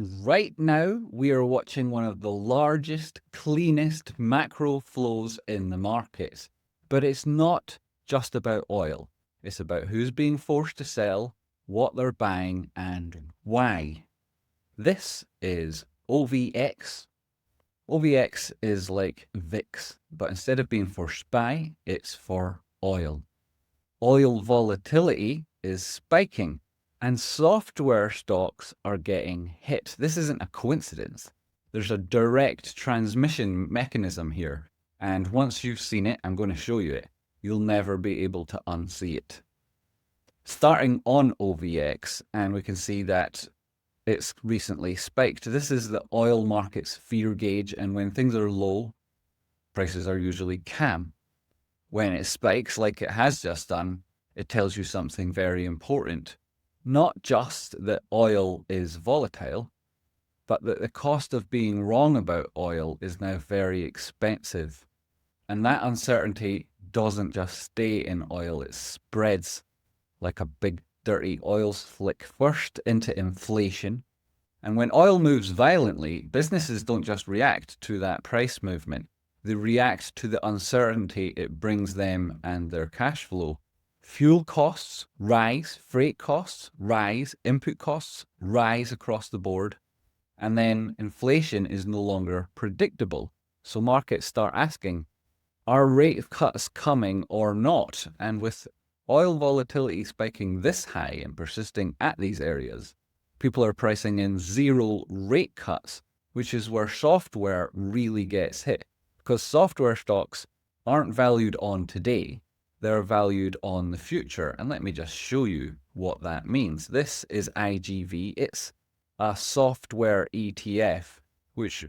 Right now, we are watching one of the largest, cleanest macro flows in the markets. But it's not just about oil. It's about who's being forced to sell, what they're buying, and why. This is OVX. OVX is like VIX, but instead of being for SPY, it's for oil. Oil volatility is spiking and software stocks are getting hit. This isn't a coincidence. There's a direct transmission mechanism here. And once you've seen it, I'm going to show you it. You'll never be able to unsee it. Starting on OVX, and we can see that it's recently spiked. This is the oil market's fear gauge, and when things are low, prices are usually calm. When it spikes, like it has just done, it tells you something very important. Not just that oil is volatile, but that the cost of being wrong about oil is now very expensive. And that uncertainty doesn't just stay in oil, it spreads like a big dirty oil slick first into inflation. And when oil moves violently, businesses don't just react to that price movement. They react to the uncertainty it brings them and their cash flow. Fuel costs rise, freight costs rise, input costs rise across the board, and then inflation is no longer predictable. So markets start asking, are rate cuts coming or not? And with oil volatility spiking this high and persisting at these areas, people are pricing in zero rate cuts, which is where software really gets hit. Because software stocks aren't valued on today, they're valued on the future. And let me just show you what that means. This is IGV. It's a software ETF, which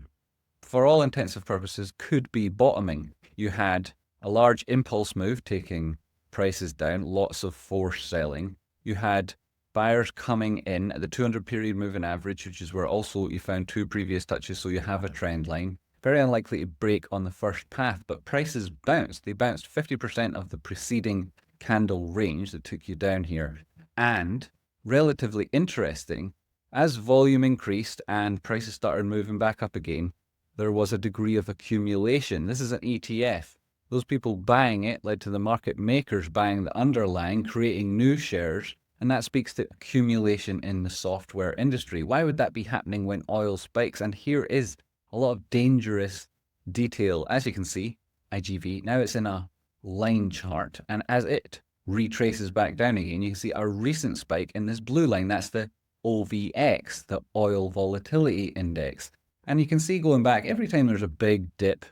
for all intensive purposes could be bottoming. You had a large impulse move taking prices down, lots of forced selling. You had buyers coming in at the 200 period moving average, which is where also you found two previous touches, so you have a trend line. Very unlikely to break on the first path, but prices bounced. They bounced 50% of the preceding candle range that took you down here. And relatively interesting, as volume increased and prices started moving back up again, there was a degree of accumulation. This is an ETF. Those people buying it led to the market makers buying the underlying, creating new shares, and that speaks to accumulation in the software industry. Why would that be happening when oil spikes? And here is a lot of dangerous detail. As you can see, IGV, now it's in a line chart, and as it retraces back down again, you can see a recent spike in this blue line. That's the OVX, the Oil Volatility Index. And you can see going back, every time there's a big dip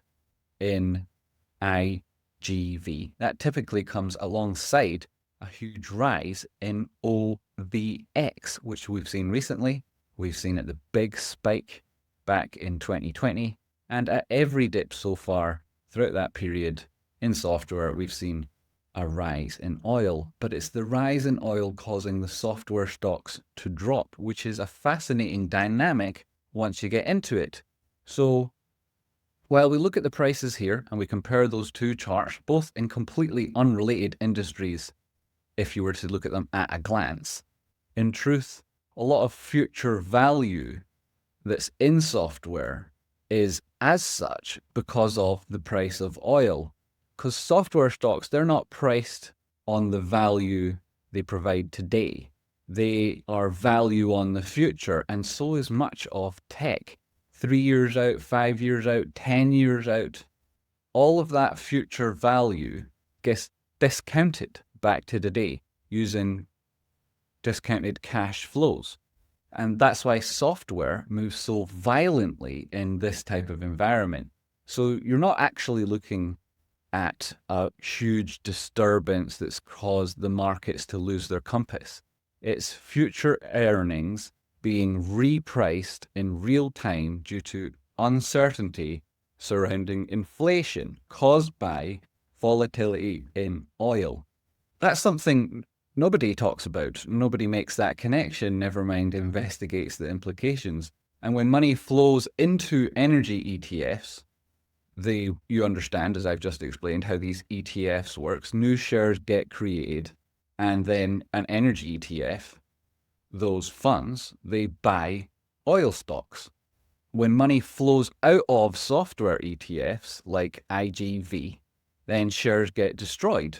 in IGV, that typically comes alongside a huge rise in OVX, which we've seen recently. We've seen at the big spike back in 2020, and at every dip so far throughout that period in software, we've seen a rise in oil. But it's the rise in oil causing the software stocks to drop, which is a fascinating dynamic once you get into it. So while we look at the prices here and we compare those two charts, both in completely unrelated industries, if you were to look at them at a glance, in truth, a lot of future value that's in software is as such because of the price of oil. Because software stocks, they're not priced on the value they provide today. They are value on the future, and so is much of tech. 3 years out, 5 years out, 10 years out, all of that future value gets discounted back to today using discounted cash flows. And that's why software moves so violently in this type of environment. So you're not actually looking at a huge disturbance that's caused the markets to lose their compass. It's future earnings being repriced in real time due to uncertainty surrounding inflation caused by volatility in oil. That's something nobody talks about. Nobody makes that connection, never mind investigates the implications. And when money flows into energy ETFs, you understand, as I've just explained, how these ETFs works. New shares get created, and then an energy ETF, those funds, they buy oil stocks. When money flows out of software ETFs like IGV, then shares get destroyed.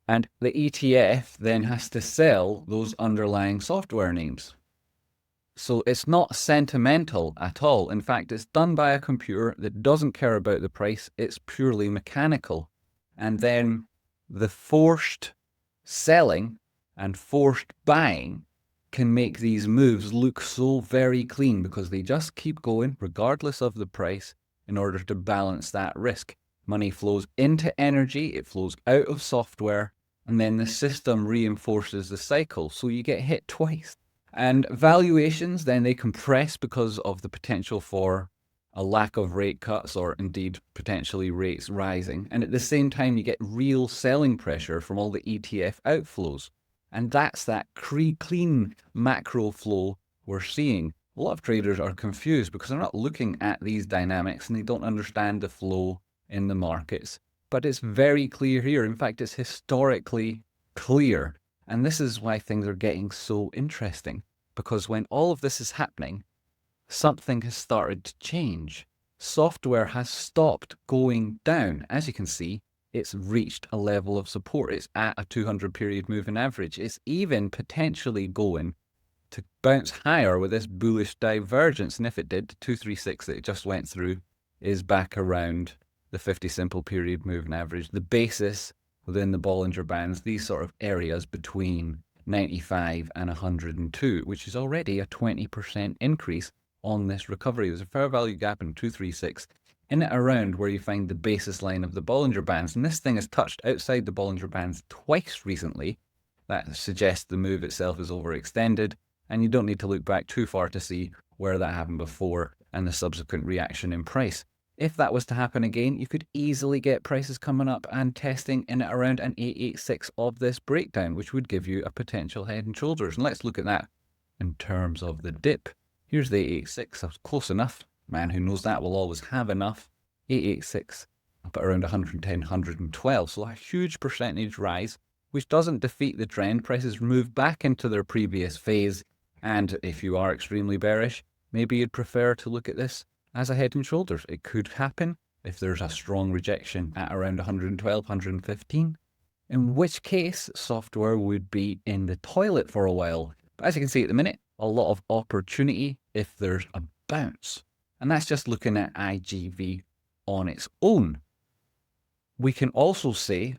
And the ETF then has to sell those underlying software names. So it's not sentimental at all. In fact, it's done by a computer that doesn't care about the price. It's purely mechanical. And then the forced selling and forced buying can make these moves look so very clean because they just keep going regardless of the price in order to balance that risk. Money flows into energy, it flows out of software, and then the system reinforces the cycle. So you get hit twice. And valuations, then they compress because of the potential for a lack of rate cuts or indeed potentially rates rising. And at the same time, you get real selling pressure from all the ETF outflows. And that's that clean macro flow we're seeing. A lot of traders are confused because they're not looking at these dynamics and they don't understand the flow in the markets. But it's very clear here. In fact, it's historically clear. And this is why things are getting so interesting, because when all of this is happening, something has started to change. Software has stopped going down. As you can see, it's reached a level of support. It's at a 200 period moving average. It's even potentially going to bounce higher with this bullish divergence. And if it did, the 236 that it just went through is back around the 50 simple period moving average. The basis within the Bollinger Bands, these sort of areas between 95 and 102, which is already a 20% increase on this recovery. There's a fair value gap in 236 in it around where you find the basis line of the Bollinger Bands. And this thing has touched outside the Bollinger Bands twice recently. That suggests the move itself is overextended, and you don't need to look back too far to see where that happened before and the subsequent reaction in price. If that was to happen again, you could easily get prices coming up and testing in at around an 886 of this breakdown, which would give you a potential head and shoulders. And let's look at that in terms of the dip. Here's the 886, that's close enough. Man who knows that will always have enough. 886 up at around 110, 112. So a huge percentage rise, which doesn't defeat the trend. Prices move back into their previous phase. And if you are extremely bearish, maybe you'd prefer to look at this as a head and shoulders. It could happen if there's a strong rejection at around 112, 115, in which case software would be in the toilet for a while. But as you can see at the minute, a lot of opportunity if there's a bounce. And that's just looking at IGV on its own. We can also say,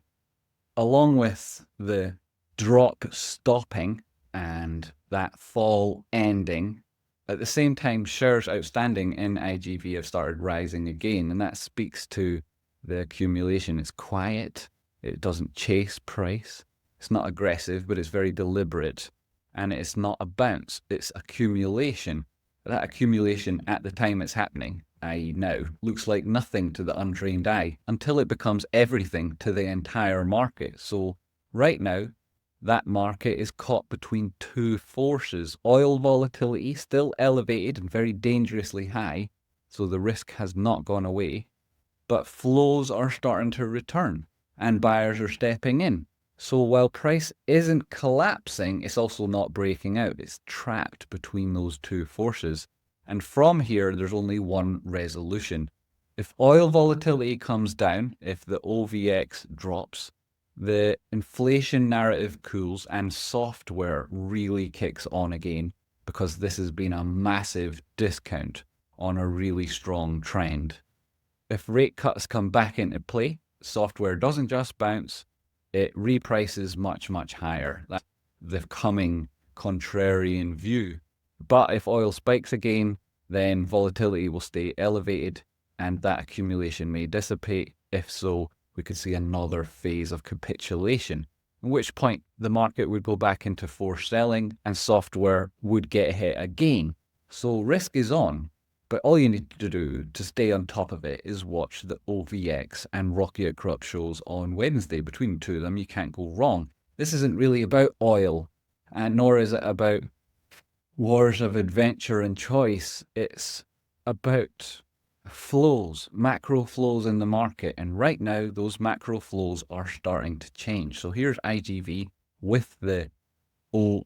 along with the drop stopping and that fall ending, at the same time, shares outstanding in IGV have started rising again, and that speaks to the accumulation. It's quiet, it doesn't chase price, it's not aggressive, but it's very deliberate, and it's not a bounce, it's accumulation. That accumulation at the time it's happening, i.e. now, looks like nothing to the untrained eye until it becomes everything to the entire market. So right now, that market is caught between two forces. Oil volatility still elevated and very dangerously high, so the risk has not gone away, but flows are starting to return and buyers are stepping in. So while price isn't collapsing, it's also not breaking out. It's trapped between those two forces. And from here, there's only one resolution. If oil volatility comes down, if the OVX drops, the inflation narrative cools and software really kicks on again, because this has been a massive discount on a really strong trend. If rate cuts come back into play, software doesn't just bounce, it reprices much, much higher. That's the coming contrarian view. But if oil spikes again, then volatility will stay elevated and that accumulation may dissipate. If so, we could see another phase of capitulation, at which point the market would go back into forced selling and software would get hit again. So risk is on, but all you need to do to stay on top of it is watch the OVX and Rocky Outcrop shows on Wednesday. Between the two of them, you can't go wrong. This isn't really about oil, and nor is it about wars of adventure and choice. It's about flows, macro flows in the market, and right now those macro flows are starting to change. So here's IGV with the OVX,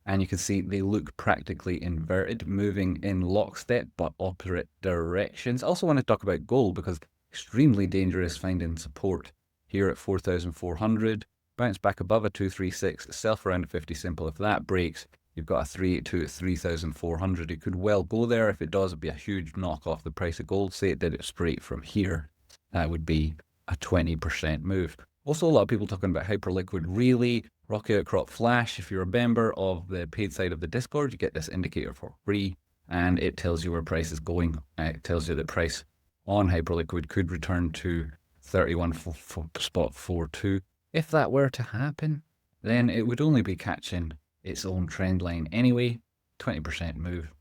And you can see they look practically inverted, moving in lockstep but opposite directions. I also want to talk about gold because extremely dangerous finding support here at 4,400. Bounce back above a 236, self around a 50 simple. If that breaks, you've got a 382 at 3,400. It could well go there. If it does, it'd be a huge knock off the price of gold. Say it did it straight from here. That would be a 20% move. Also, a lot of people talking about hyperliquid. Really, Rocky Outcrop Flash. If you're a member of the paid side of the Discord, you get this indicator for free, and it tells you where price is going. It tells you the price on hyperliquid could return to 31.42. If that were to happen, then it would only be catching its own trend line anyway. 20% move.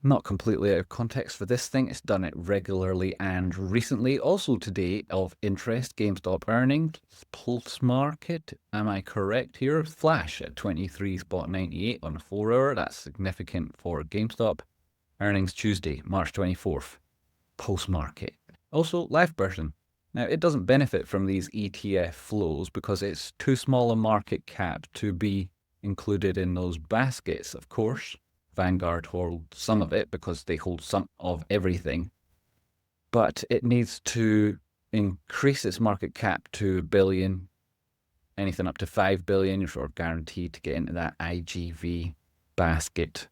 Not completely out of context for this thing. It's done it regularly and recently. Also today of interest, GameStop earnings, Pulse Market. Am I correct here? Flash at 23.98 on a 4 hour. That's significant for GameStop. Earnings Tuesday, March 24th. Pulse Market. Also LivePerson. Now it doesn't benefit from these ETF flows because it's too small a market cap to be included in those baskets, of course. Vanguard holds some of it because they hold some of everything. But it needs to increase its market cap to $1 billion. Anything up to $5 billion, you're sort of guaranteed to get into that IGV basket.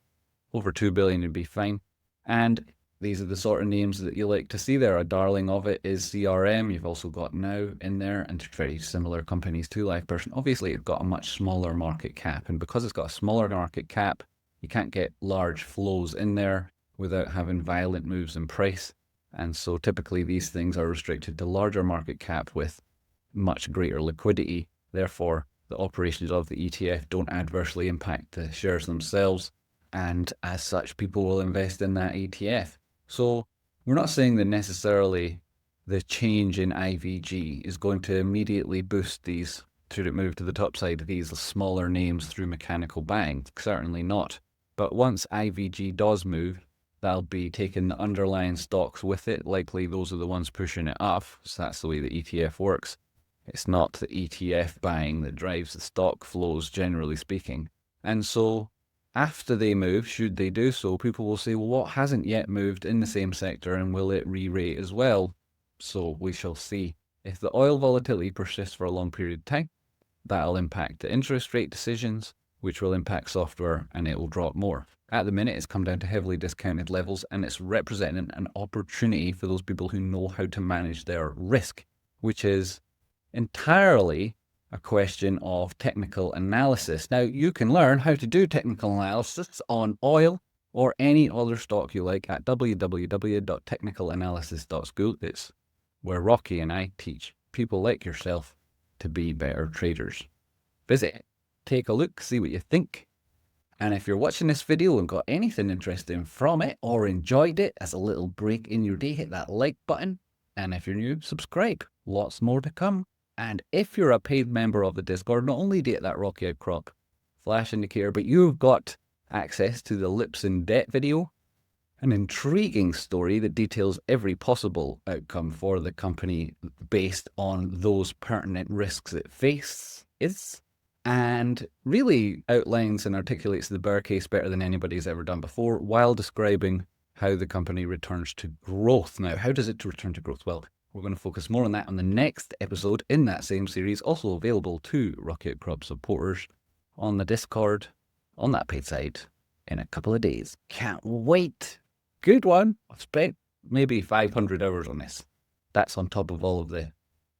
Over $2 billion would be fine. And these are the sort of names that you like to see there. A darling of it is CRM. You've also got Now in there, and very similar companies to LivePerson. Obviously, it's got a much smaller market cap, and because it's got a smaller market cap, you can't get large flows in there without having violent moves in price. And so typically these things are restricted to larger market cap with much greater liquidity. Therefore, the operations of the ETF don't adversely impact the shares themselves. And as such, people will invest in that ETF. So we're not saying that necessarily the change in IVG is going to immediately boost these, should it move to the top side, these smaller names through mechanical buying. Certainly not. But once IVG does move, that'll be taking the underlying stocks with it. Likely those are the ones pushing it up. So that's the way the ETF works. It's not the ETF buying that drives the stock flows, generally speaking. And so after they move, should they do so, people will say, well, what hasn't yet moved in the same sector, and will it re-rate as well? So we shall see. If the oil volatility persists for a long period of time, that'll impact the interest rate decisions, which will impact software, and it will drop more. At the minute, it's come down to heavily discounted levels, and it's representing an opportunity for those people who know how to manage their risk, which is entirely a question of technical analysis. Now, you can learn how to do technical analysis on oil or any other stock you like at www.technicalanalysis.school. It's where Rocky and I teach people like yourself to be better traders. Visit it. Take a look, see what you think. And if you're watching this video and got anything interesting from it or enjoyed it as a little break in your day, hit that like button. And if you're new, subscribe. Lots more to come. And if you're a paid member of the Discord, not only do you get that Rocky Outcrop Flash indicator, but you've got access to the Lips in Debt video, an intriguing story that details every possible outcome for the company based on those pertinent risks it faces, and really outlines and articulates the bear case better than anybody's ever done before, while describing how the company returns to growth. Now, how does it return to growth? Well, we're going to focus more on that on the next episode in that same series, also available to Rocky Outcrop supporters on the Discord, on that paid side, in a couple of days. Can't wait. Good one. I've spent maybe 500 hours on this. That's on top of all of the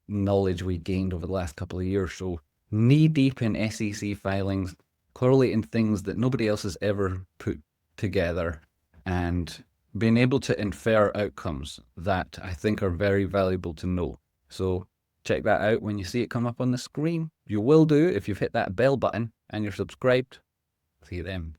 knowledge we gained over the last couple of years. So knee-deep in SEC filings, correlating things that nobody else has ever put together, and being able to infer outcomes that I think are very valuable to know. So check that out when you see it come up on the screen. You will do if you've hit that bell button and you're subscribed. See you then.